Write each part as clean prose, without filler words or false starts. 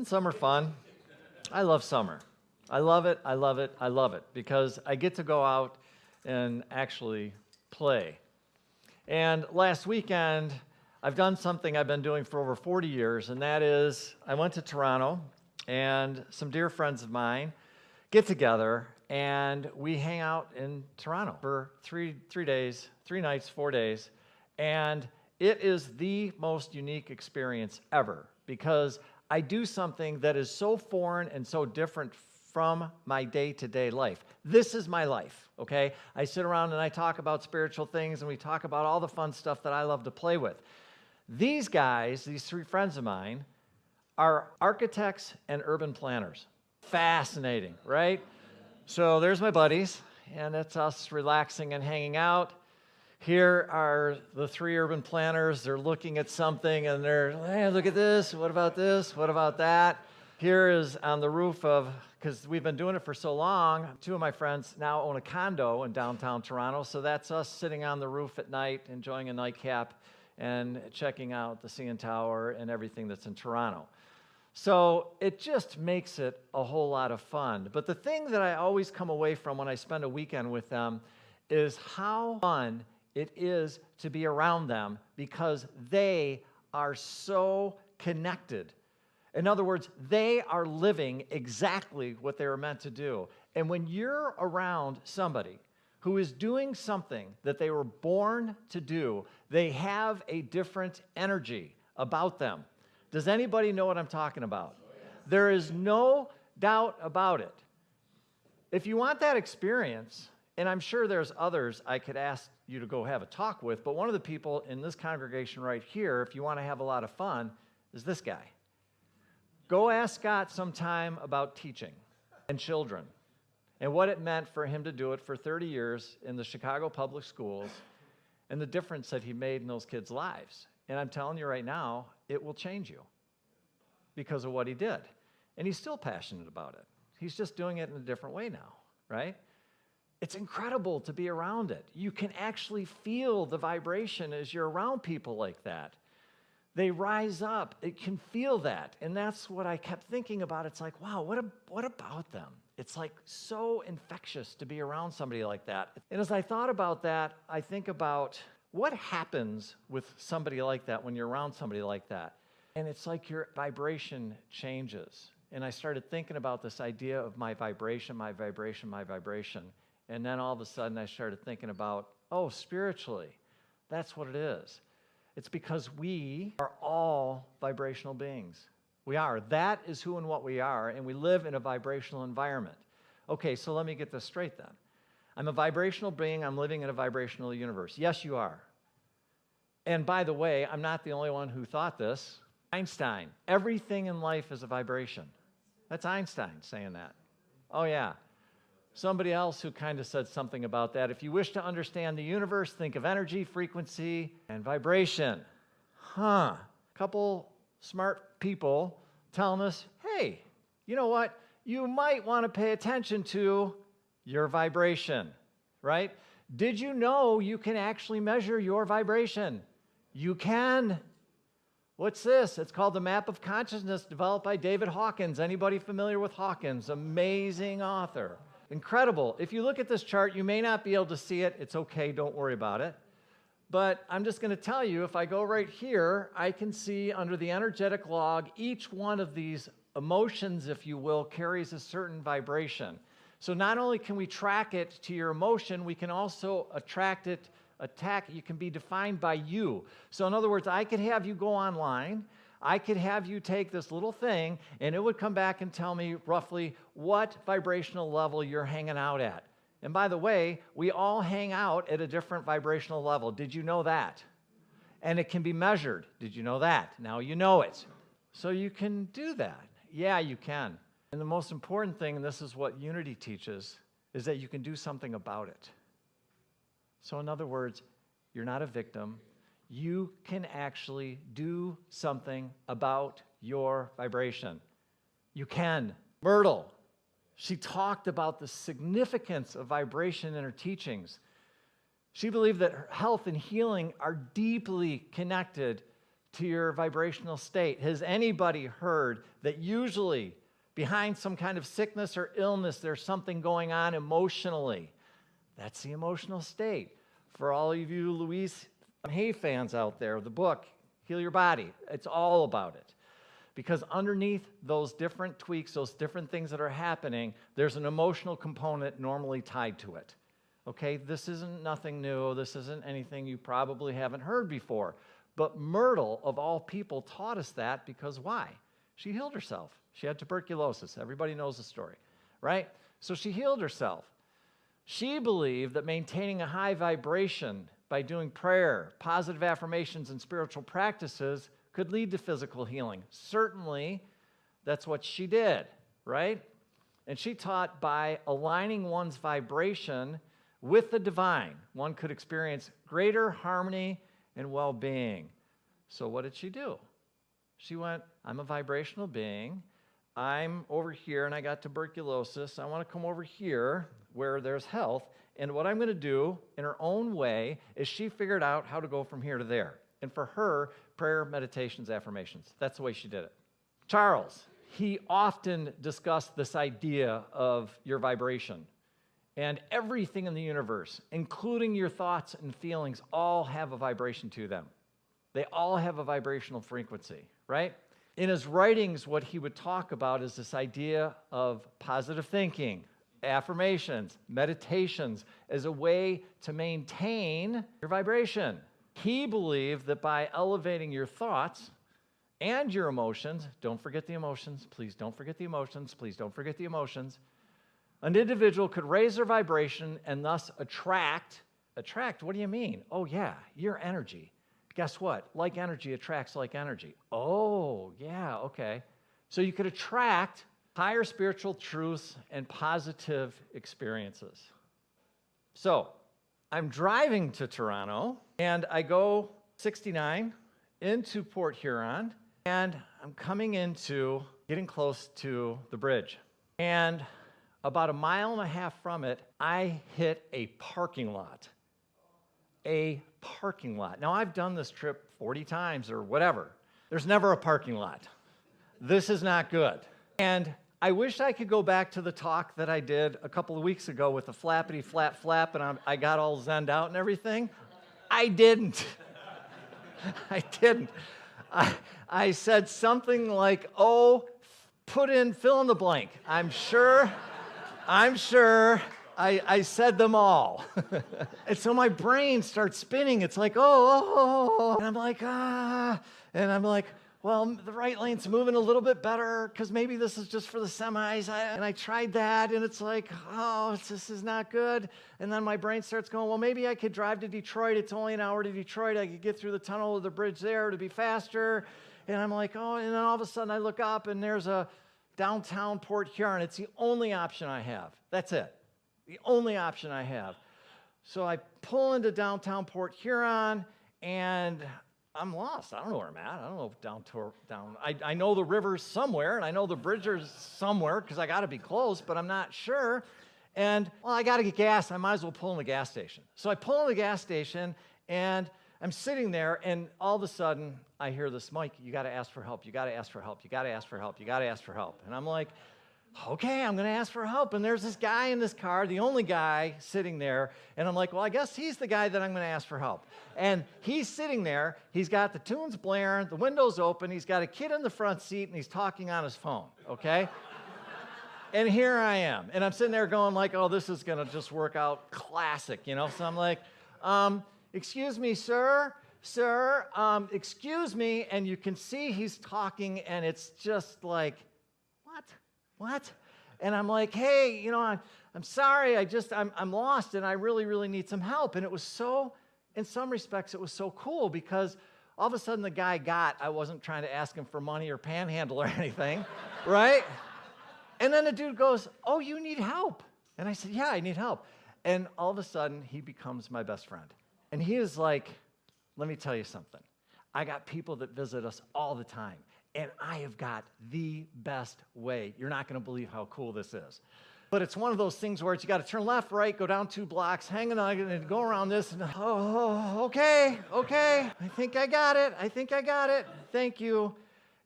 Isn't summer fun? I love summer. I love it, I love it, I love it because I get to go out and actually play. And last weekend, I've done something I've been doing for over 40 years, and that is I went to Toronto, and some dear friends of mine get together, and we hang out in Toronto for three days, 3 nights, 4 days, and it is the most unique experience ever because I do something that is so foreign and so different from my day-to-day life. This is my life, okay? I sit around and I talk about spiritual things, and we talk about all the fun stuff that I love to play with. These guys, these 3 friends of mine, are architects and urban planners. Fascinating, right? So there's my buddies, and it's us relaxing and hanging out. Here are the 3 urban planners. They're looking at something, and they're, hey, look at this. What about this? What about that? Here is on the roof of, because we've been doing it for so long, 2 of my friends now own a condo in downtown Toronto, so that's us sitting on the roof at night, enjoying a nightcap, and checking out the CN Tower and everything that's in Toronto. So it just makes it a whole lot of fun. But the thing that I always come away from when I spend a weekend with them is how fun it is to be around them because they are so connected. In other words, they are living exactly what they were meant to do. And when you're around somebody who is doing something that they were born to do, they have a different energy about them. Does anybody know what I'm talking about? There is no doubt about it. If you want that experience, and I'm sure there's others I could ask you to go have a talk with, but one of the people in this congregation right here, if you want to have a lot of fun, is this guy. Go ask Scott sometime about teaching and children and what it meant for him to do it for 30 years in the Chicago public schools and the difference that he made in those kids' lives. And I'm telling you right now, it will change you because of what he did. And he's still passionate about it. He's just doing it in a different way now, right? It's incredible to be around it. You can actually feel the vibration as you're around people like that. They rise up. It can feel that. And that's what I kept thinking about. It's like, wow, what about them? It's like so infectious to be around somebody like that. And as I thought about that, I think about what happens with somebody like that when you're around somebody like that. And it's like your vibration changes. And I started thinking about this idea of my vibration, my vibration, my vibration. And then all of a sudden I started thinking about, oh, spiritually, that's what it is. It's because we are all vibrational beings. We are. That is who and what we are, and we live in a vibrational environment. Okay, so let me get this straight then. I'm a vibrational being. I'm living in a vibrational universe. Yes, you are. And by the way, I'm not the only one who thought this. Einstein, everything in life is a vibration. That's Einstein saying that. Oh, yeah. Somebody else who kind of said something about that. If you wish to understand the universe, think of energy, frequency, and vibration. Couple smart people telling us, hey, you know what? You might want to pay attention to your vibration, right? Did you know you can actually measure your vibration? You can. What's this? It's called the Map of Consciousness, developed by David Hawkins. Anybody familiar with Hawkins? Amazing author. Incredible. If you look at this chart, you may not be able to see it. It's okay. Don't worry about it. But I'm just going to tell you, if I go right here, I can see under the energetic log, each one of these emotions, if you will, carries a certain vibration. So not only can we track it to your emotion, we can also attack it. You can be defined by you. So in other words, I could have you go online. I could have you take this little thing, and it would come back and tell me roughly what vibrational level you're hanging out at. And by the way, we all hang out at a different vibrational level. Did you know that? And it can be measured. Did you know that? Now you know it. So you can do that. Yeah, you can. And the most important thing, and this is what unity teaches, is that you can do something about it. So in other words, you're not a victim. You can actually do something about your vibration. You can. Myrtle, she talked about the significance of vibration in her teachings. She believed that health and healing are deeply connected to your vibrational state? Has anybody heard that usually behind some kind of sickness or illness, there's something going on emotionally? That's the emotional state. For all of you Louise Hay fans out there, the book, Heal Your Body, it's all about it. Because underneath those different tweaks, those different things that are happening, there's an emotional component normally tied to it. Okay, this isn't nothing new. This isn't anything you probably haven't heard before. But Myrtle, of all people, taught us that because why? She healed herself. She had tuberculosis. Everybody knows the story, right? So she healed herself. She believed that maintaining a high vibration by doing prayer, positive affirmations, and spiritual practices could lead to physical healing. Certainly, that's what she did, right? And she taught by aligning one's vibration with the divine, one could experience greater harmony and well-being. So what did she do? She went, I'm a vibrational being. I'm over here and I got tuberculosis. I want to come over here where there's health. And what I'm going to do in her own way is she figured out how to go from here to there. And for her, prayer, meditations, affirmations. That's the way she did it. Charles, he often discussed this idea of your vibration. And everything in the universe, including your thoughts and feelings, all have a vibration to them. They all have a vibrational frequency, right? In his writings, what he would talk about is this idea of positive thinking, affirmations, meditations, as a way to maintain your vibration. He believed that by elevating your thoughts and your emotions, don't forget the emotions, please don't forget the emotions, please don't forget the emotions, an individual could raise their vibration and thus attract, what do you mean? Oh yeah, your energy. Guess what? Like energy attracts like energy. Oh, yeah, okay. So you could attract higher spiritual truths and positive experiences. So I'm driving to Toronto, and I go 69 into Port Huron, and I'm coming into getting close to the bridge. And about 1.5 miles from it, I hit a parking lot. A parking lot. Now, I've done this trip 40 times or whatever. There's never a parking lot. This is not good. And I wish I could go back to the talk that I did a couple of weeks ago with the flappity flap flap, and I got all zenned out and everything. I didn't. I didn't. I said something like, oh, fill in the blank. I'm sure I said them all. And so my brain starts spinning. It's like, oh. And I'm like, And I'm like, well, the right lane's moving a little bit better because maybe this is just for the semis. And I tried that, and it's like, this is not good. And then my brain starts going, well, maybe I could drive to Detroit. It's only an hour to Detroit. I could get through the tunnel or the bridge there to be faster. And I'm like, and then all of a sudden I look up, and there's a downtown Port Huron. It's the only option I have. That's it. The only option I have. So I pull into downtown Port Huron, and I'm lost. I don't know where I'm at. I don't know if I know the river's somewhere, and I know the bridge is somewhere because I got to be close, but I'm not sure. And, well, I got to get gas. I might as well pull in the gas station. So I pull in the gas station, and I'm sitting there, and all of a sudden, I hear this, Mike, you got to ask for help. You got to ask for help. You got to ask for help. You got to ask for help. And I'm like, okay, I'm going to ask for help. And there's this guy in this car, the only guy sitting there. And I'm like, well, I guess he's the guy that I'm going to ask for help. And he's sitting there. He's got the tunes blaring, the window's open. He's got a kid in the front seat, and he's talking on his phone, okay? And here I am. And I'm sitting there going like, oh, this is going to just work out classic, you know? So I'm like, excuse me, sir, excuse me. And you can see he's talking, and it's just like, what? And I'm like, hey, I'm sorry, I'm lost, and I really, really need some help. And it was so, in some respects, it was so cool because all of a sudden the guy I wasn't trying to ask him for money or panhandle or anything, right? And then the dude goes, oh, you need help. And I said, yeah, I need help. And all of a sudden, he becomes my best friend. And he is like, let me tell you something. I got people that visit us all the time. And I have got the best way. You're not going to believe how cool this is. But it's one of those things where you got to turn left, right, go down 2 blocks, hang on, and go around this. And, okay. I think I got it. Thank you.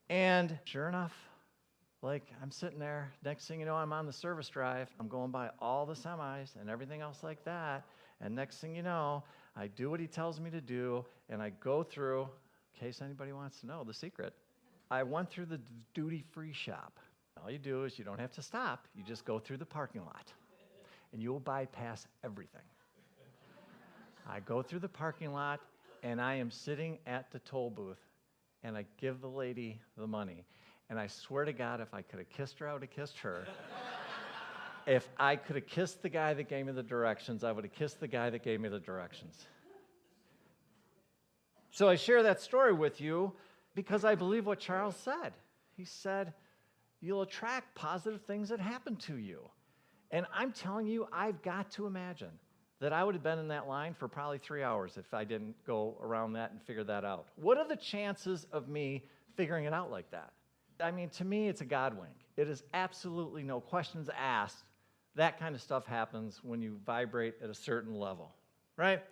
And sure enough, like I'm sitting there, next thing you know, I'm on the service drive. I'm going by all the semis and everything else like that. And next thing you know, I do what he tells me to do, and I go through, in case anybody wants to know the secret, I went through the duty-free shop. All you do is you don't have to stop. You just go through the parking lot, and you'll bypass everything. I go through the parking lot, and I am sitting at the toll booth, and I give the lady the money. And I swear to God, if I could have kissed her, I would have kissed her. If I could have kissed the guy that gave me the directions, I would have kissed the guy that gave me the directions. So I share that story with you because I believe what Charles said. He said, you'll attract positive things that happen to you. And I'm telling you, I've got to imagine that I would have been in that line for probably 3 hours if I didn't go around that and figure that out. What are the chances of me figuring it out like that? I mean, to me, it's a God wink. It is absolutely no questions asked. That kind of stuff happens when you vibrate at a certain level, right?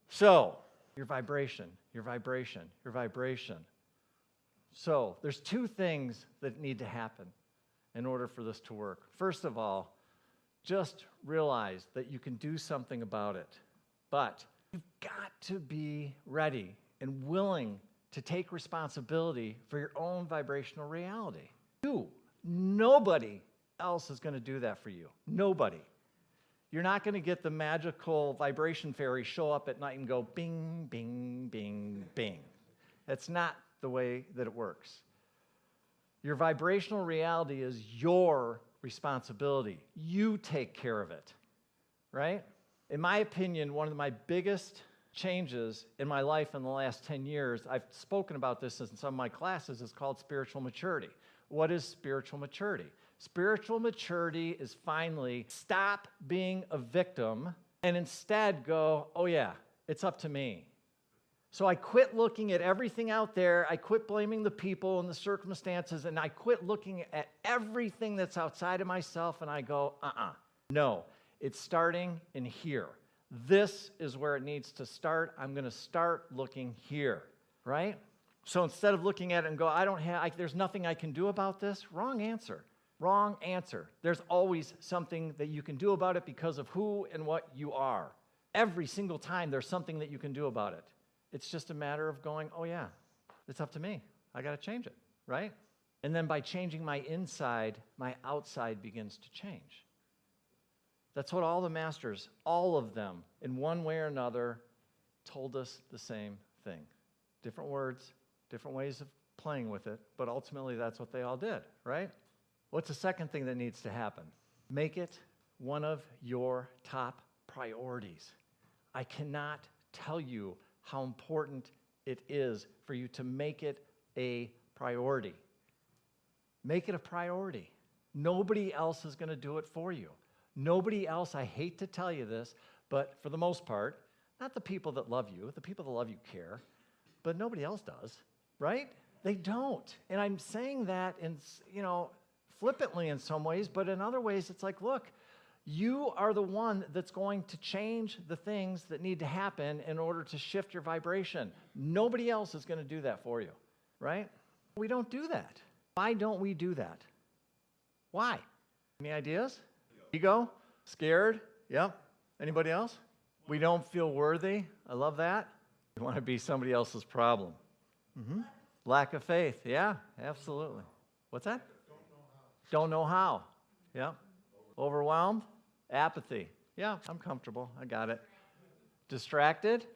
So, your vibration. So, there's 2 things that need to happen in order for this to work. First of all, just realize that you can do something about it. But you've got to be ready and willing to take responsibility for your own vibrational reality. Nobody else is going to do that for you. Nobody. You're not going to get the magical vibration fairy show up at night and go bing, bing, bing, bing. That's not the way that it works. Your vibrational reality is your responsibility. You take care of it, right? In my opinion, one of my biggest changes in my life in the last 10 years, I've spoken about this in some of my classes, is called spiritual maturity. What is spiritual maturity? Spiritual maturity is finally stop being a victim and instead go, oh yeah, it's up to me. So I quit looking at everything out there, I quit blaming the people and the circumstances, and I quit looking at everything that's outside of myself, and I go, no, it's starting in here. This is where it needs to start. I'm going to start looking here, right? So instead of looking at it and go, there's nothing I can do about this, wrong answer. Wrong answer. There's always something that you can do about it because of who and what you are. Every single time there's something that you can do about it. It's just a matter of going, oh yeah, it's up to me. I got to change it, right? And then by changing my inside, my outside begins to change. That's what all the masters, all of them, in one way or another, told us the same thing. Different words, different ways of playing with it, but ultimately that's what they all did, right? What's the second thing that needs to happen? Make it one of your top priorities. I cannot tell you how important it is for you to make it a priority. Make it a priority. Nobody else is going to do it for you. Nobody else, I hate to tell you this, but for the most part, not the people that love you, the people that love you care, but nobody else does, right? They don't. And I'm saying that in, flippantly in some ways, but in other ways, it's like, look, you are the one that's going to change the things that need to happen in order to shift your vibration. Nobody else is going to do that for you, right? We don't do that. Why don't we do that? Why? Any ideas? Ego? Scared? Yep. Anybody else? We don't feel worthy. I love that. We want to be somebody else's problem. Lack of faith. Yeah, absolutely. What's that? Don't know how. Yeah. Overwhelmed? Apathy. Yeah, I'm comfortable. I got it. Distracted?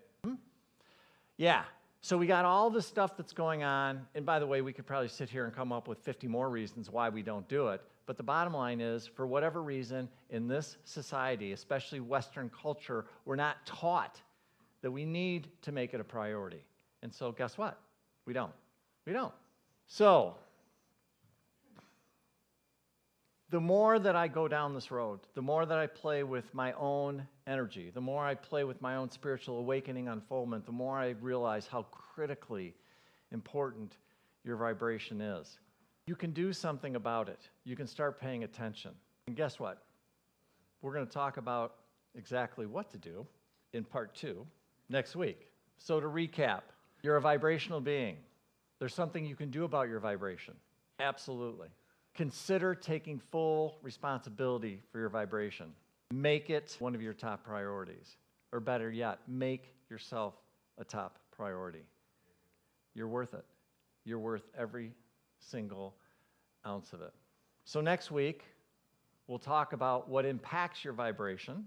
Yeah. So we got all this stuff that's going on. And by the way, we could probably sit here and come up with 50 more reasons why we don't do it. But the bottom line is, for whatever reason, in this society, especially Western culture, we're not taught that we need to make it a priority. And so guess what? We don't. We don't. So the more that I go down this road, the more that I play with my own energy, the more I play with my own spiritual awakening unfoldment, the more I realize how critically important your vibration is. You can do something about it. You can start paying attention. And guess what? We're going to talk about exactly what to do in part 2 next week. So to recap, you're a vibrational being. There's something you can do about your vibration. Absolutely. Consider taking full responsibility for your vibration. Make it one of your top priorities. Or better yet, make yourself a top priority. You're worth it. You're worth every single ounce of it. So next week, we'll talk about what impacts your vibration,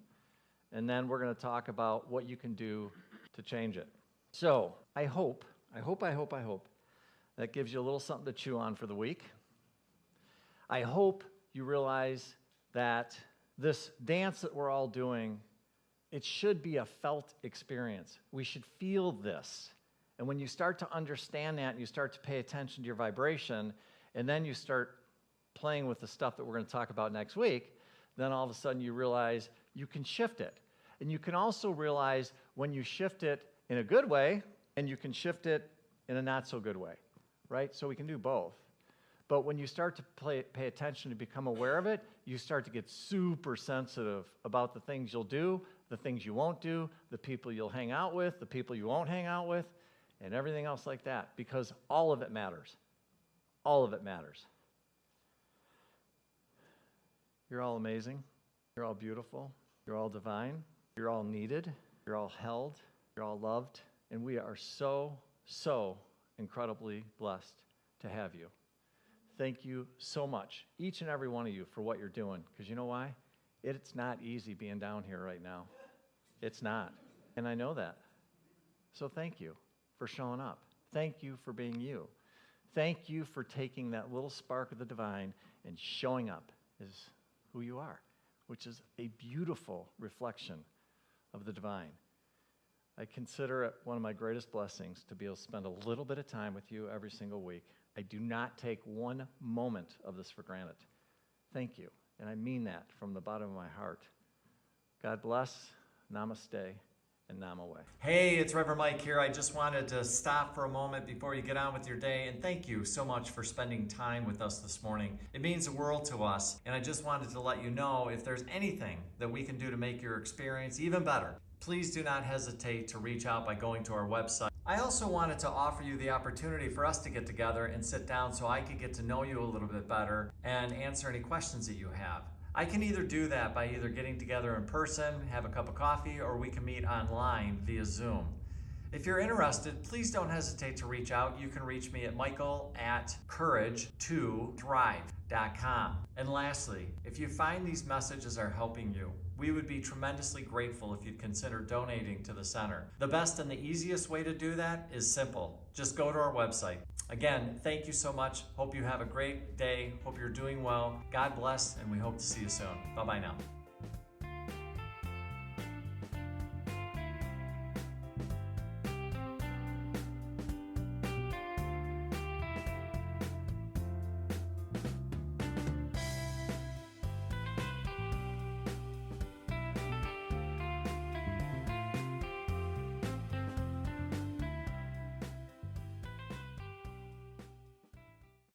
and then we're going to talk about what you can do to change it. So I hope that gives you a little something to chew on for the week. I hope you realize that this dance that we're all doing, it should be a felt experience. We should feel this. And when you start to understand that and you start to pay attention to your vibration, and then you start playing with the stuff that we're going to talk about next week, then all of a sudden you realize you can shift it. And you can also realize when you shift it in a good way, and you can shift it in a not so good way, right? So we can do both. But when you start to pay attention to become aware of it, you start to get super sensitive about the things you'll do, the things you won't do, the people you'll hang out with, the people you won't hang out with, and everything else like that, because all of it matters. All of it matters. You're all amazing. You're all beautiful. You're all divine. You're all needed. You're all held. You're all loved. And we are so, so incredibly blessed to have you. Thank you so much, each and every one of you, for what you're doing. Because you know why? It's not easy being down here right now. It's not. And I know that. So thank you for showing up. Thank you for being you. Thank you for taking that little spark of the divine and showing up as who you are, which is a beautiful reflection of the divine. I consider it one of my greatest blessings to be able to spend a little bit of time with you every single week. I do not take one moment of this for granted. Thank you. And I mean that from the bottom of my heart. God bless, namaste, and namaste. Hey, it's Reverend Mike here. I just wanted to stop for a moment before you get on with your day, and thank you so much for spending time with us this morning. It means the world to us, and I just wanted to let you know if there's anything that we can do to make your experience even better, please do not hesitate to reach out by going to our website. I also wanted to offer you the opportunity for us to get together and sit down so I could get to know you a little bit better and answer any questions that you have. I can either do that by either getting together in person, have a cup of coffee, or we can meet online via Zoom. If you're interested, please don't hesitate to reach out. You can reach me at michael@courage2thrive.com. And lastly, if you find these messages are helping you, we would be tremendously grateful if you'd consider donating to the center. The best and the easiest way to do that is simple. Just go to our website. Again, thank you so much. Hope you have a great day. Hope you're doing well. God bless, and we hope to see you soon. Bye-bye now.